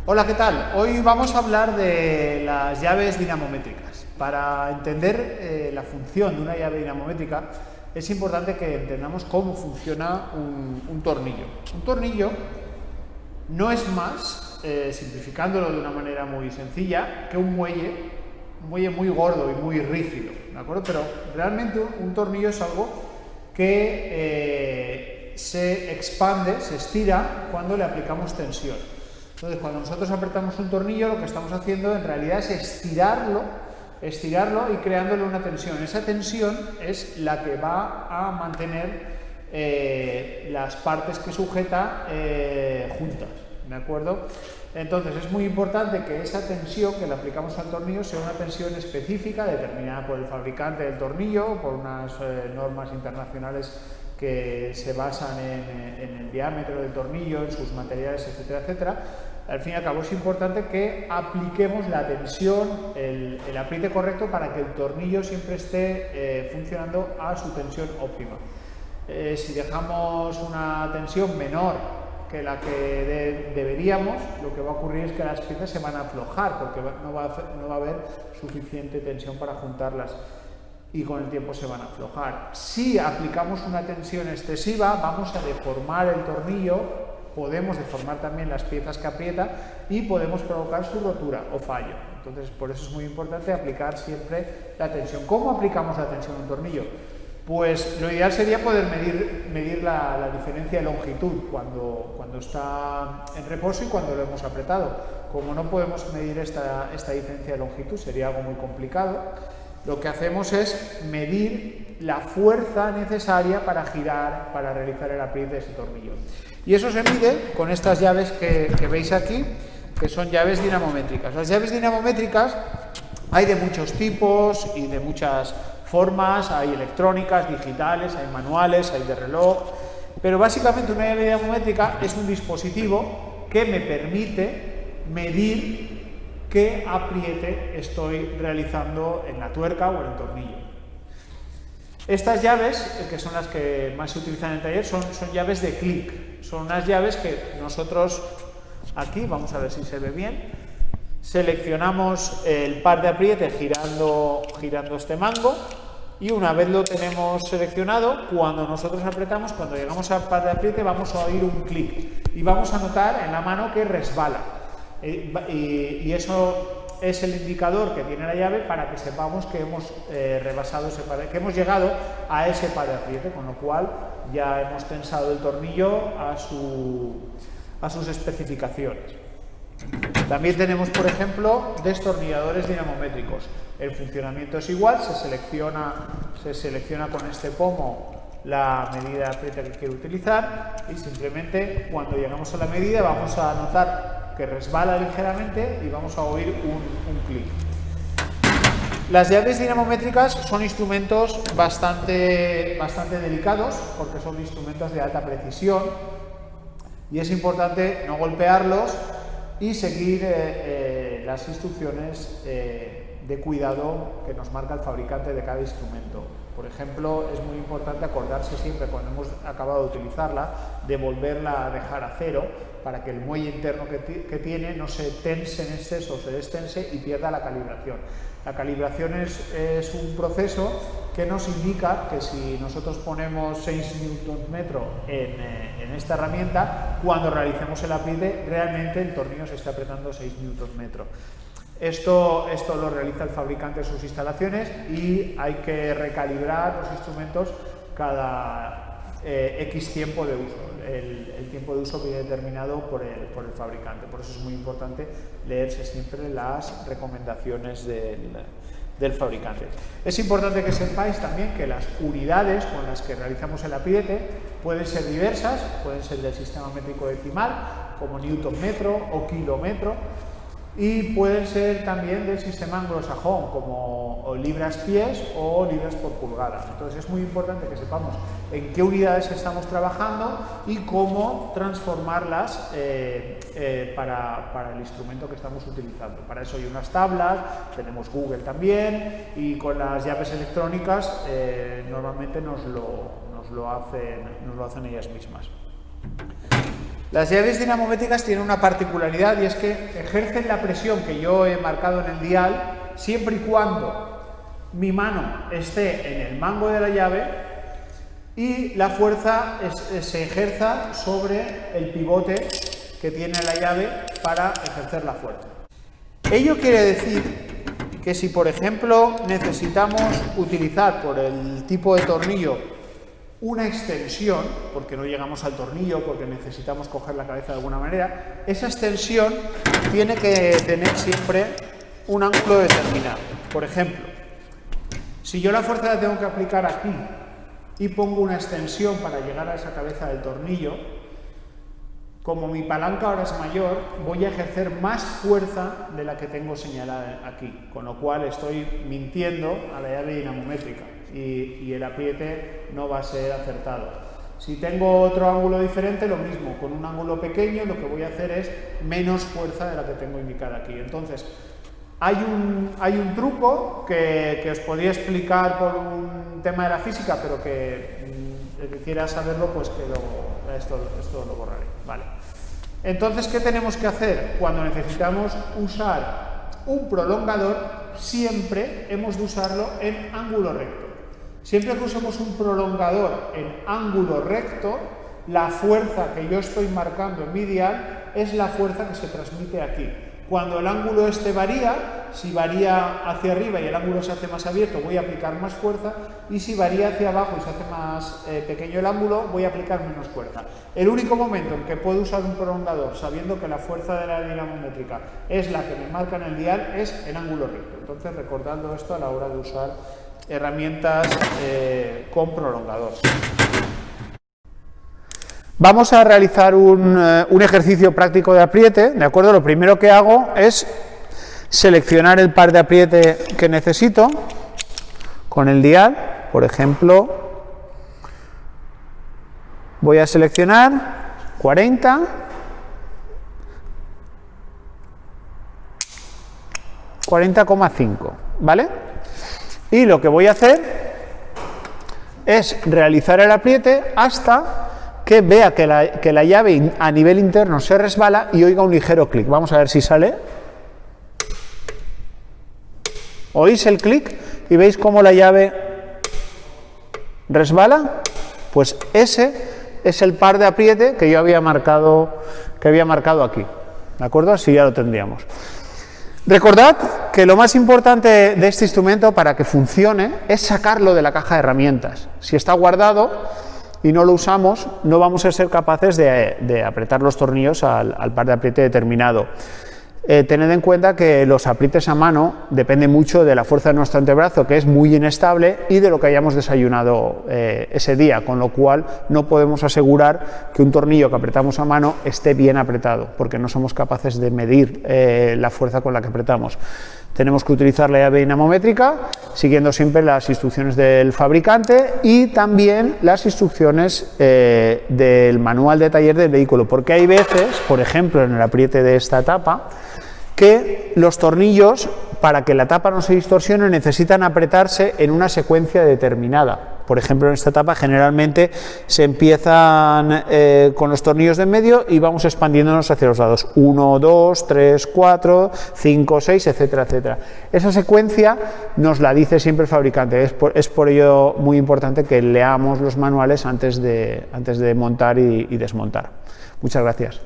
Hola, ¿qué tal? Hoy vamos a hablar de las llaves dinamométricas. Para entender la función de una llave dinamométrica es importante que entendamos cómo funciona un tornillo. Un tornillo no es más, simplificándolo de una manera muy sencilla, que un muelle muy gordo y muy rígido, ¿de acuerdo? Pero realmente un tornillo es algo que se expande, se estira cuando le aplicamos tensión. Entonces, cuando nosotros apretamos un tornillo, lo que estamos haciendo en realidad es estirarlo y creándole una tensión. Esa tensión es la que va a mantener las partes que sujeta juntas, ¿de acuerdo? Entonces, es muy importante que esa tensión que le aplicamos al tornillo sea una tensión específica, determinada por el fabricante del tornillo, por unas normas internacionales que se basan en el diámetro del tornillo, en sus materiales, etcétera, etcétera. Al fin y al cabo es importante que apliquemos la tensión, el apriete correcto para que el tornillo siempre esté funcionando a su tensión óptima. Si dejamos una tensión menor que la que deberíamos, lo que va a ocurrir es que las piezas se van a aflojar porque no va a haber suficiente tensión para juntarlas y con el tiempo se van a aflojar. Si aplicamos una tensión excesiva, vamos a deformar el tornillo, podemos deformar también las piezas que aprieta y podemos provocar su rotura o fallo. Entonces, por eso es muy importante aplicar siempre la tensión. ¿Cómo aplicamos la tensión a un tornillo? Pues lo ideal sería poder medir la diferencia de longitud cuando está en reposo y cuando lo hemos apretado. Como no podemos medir esta diferencia de longitud, sería algo muy complicado. Lo que hacemos es medir la fuerza necesaria para girar, para realizar el apriete de ese tornillo. Y eso se mide con estas llaves que veis aquí, que son llaves dinamométricas. Las llaves dinamométricas hay de muchos tipos y de muchas formas, hay electrónicas, digitales, hay manuales, hay de reloj, pero básicamente una llave dinamométrica es un dispositivo que me permite medir qué apriete estoy realizando en la tuerca o en el tornillo. Estas llaves, que son las que más se utilizan en el taller, son llaves de clic. Son unas llaves que nosotros, aquí, vamos a ver si se ve bien, seleccionamos el par de apriete girando este mango y una vez lo tenemos seleccionado, cuando nosotros apretamos, cuando llegamos al par de apriete, vamos a oír un clic y vamos a notar en la mano que resbala. Y eso es el indicador que tiene la llave para que sepamos que hemos rebasado ese par, que hemos llegado a ese par de apriete, con lo cual ya hemos tensado el tornillo a sus especificaciones. También tenemos, por ejemplo, destornilladores dinamométricos. El funcionamiento es igual, se selecciona con este pomo la medida de apriete que quiero utilizar y simplemente cuando llegamos a la medida vamos a notar que resbala ligeramente y vamos a oír un clic. Las llaves dinamométricas son instrumentos bastante delicados porque son instrumentos de alta precisión y es importante no golpearlos y seguir las instrucciones de cuidado que nos marca el fabricante de cada instrumento. Por ejemplo, es muy importante acordarse siempre cuando hemos acabado de utilizarla de volverla a dejar a cero para que el muelle interno que tiene no se tense en exceso, se destense y pierda la calibración. La calibración es un proceso que nos indica que si nosotros ponemos 6 Nm en esta herramienta, cuando realicemos el apriete, realmente el tornillo se está apretando 6 Nm. Esto lo realiza el fabricante en sus instalaciones y hay que recalibrar los instrumentos cada X tiempo de uso. El tiempo de uso viene determinado por el fabricante. Por eso es muy importante leerse siempre las recomendaciones del fabricante. Es importante que sepáis también que las unidades con las que realizamos el apriete pueden ser diversas, pueden ser del sistema métrico decimal, como newton metro o kilómetro, y pueden ser también del sistema anglosajón, como libras pies o libras por pulgada. Entonces es muy importante que sepamos en qué unidades estamos trabajando y cómo transformarlas para el instrumento que estamos utilizando. Para eso hay unas tablas, tenemos Google también, y con las llaves electrónicas normalmente nos lo hacen ellas mismas. Las llaves dinamométricas tienen una particularidad y es que ejercen la presión que yo he marcado en el dial siempre y cuando mi mano esté en el mango de la llave y la fuerza se ejerza sobre el pivote que tiene la llave para ejercer la fuerza. Ello quiere decir que si, por ejemplo, necesitamos utilizar por el tipo de tornillo una extensión, porque no llegamos al tornillo, porque necesitamos coger la cabeza de alguna manera, esa extensión tiene que tener siempre un ángulo determinado. Por ejemplo, si yo la fuerza la tengo que aplicar aquí y pongo una extensión para llegar a esa cabeza del tornillo, como mi palanca ahora es mayor, voy a ejercer más fuerza de la que tengo señalada aquí, con lo cual estoy mintiendo a la llave dinamométrica y el apriete no va a ser acertado. Si tengo otro ángulo diferente, lo mismo, con un ángulo pequeño lo que voy a hacer es menos fuerza de la que tengo indicada aquí. Entonces, hay un truco que os podría explicar por un tema de la física, pero que el que quiera saberlo, pues que esto lo borraré. Vale. Entonces, ¿qué tenemos que hacer? Cuando necesitamos usar un prolongador, siempre hemos de usarlo en ángulo recto. Siempre que usemos un prolongador en ángulo recto, la fuerza que yo estoy marcando en mi dial es la fuerza que se transmite aquí. Cuando el ángulo este varía, si varía hacia arriba y el ángulo se hace más abierto, voy a aplicar más fuerza, y si varía hacia abajo y se hace más pequeño el ángulo, voy a aplicar menos fuerza. El único momento en que puedo usar un prolongador sabiendo que la fuerza de la dinamométrica es la que me marca en el dial es en ángulo recto. Entonces, recordando esto a la hora de usar herramientas con prolongador. Vamos a realizar un ejercicio práctico de apriete, ¿de acuerdo? Lo primero que hago es seleccionar el par de apriete que necesito con el dial. Por ejemplo, voy a seleccionar 40, 40,5, ¿vale? Y lo que voy a hacer es realizar el apriete hasta que vea que la llave a nivel interno se resbala y oiga un ligero clic. Vamos a ver si sale. ¿Oís el clic? ¿Y veis cómo la llave resbala? Pues ese es el par de apriete que yo había marcado aquí. ¿De acuerdo? Así ya lo tendríamos. Recordad que lo más importante de este instrumento para que funcione es sacarlo de la caja de herramientas. Si está guardado y no lo usamos, no vamos a ser capaces de apretar los tornillos al par de apriete determinado. Tened en cuenta que los aprietes a mano dependen mucho de la fuerza de nuestro antebrazo, que es muy inestable, y de lo que hayamos desayunado ese día, con lo cual no podemos asegurar que un tornillo que apretamos a mano esté bien apretado, porque no somos capaces de medir la fuerza con la que apretamos. Tenemos que utilizar la llave dinamométrica, siguiendo siempre las instrucciones del fabricante y también las instrucciones del manual de taller del vehículo, porque hay veces, por ejemplo en el apriete de esta tapa, que los tornillos, para que la tapa no se distorsione, necesitan apretarse en una secuencia determinada. Por ejemplo, en esta tapa generalmente se empiezan con los tornillos de en medio y vamos expandiéndonos hacia los lados. 1, 2, 3, 4, 5, 6, etcétera, etcétera. Esa secuencia nos la dice siempre el fabricante. Es por ello muy importante que leamos los manuales antes de montar y desmontar. Muchas gracias.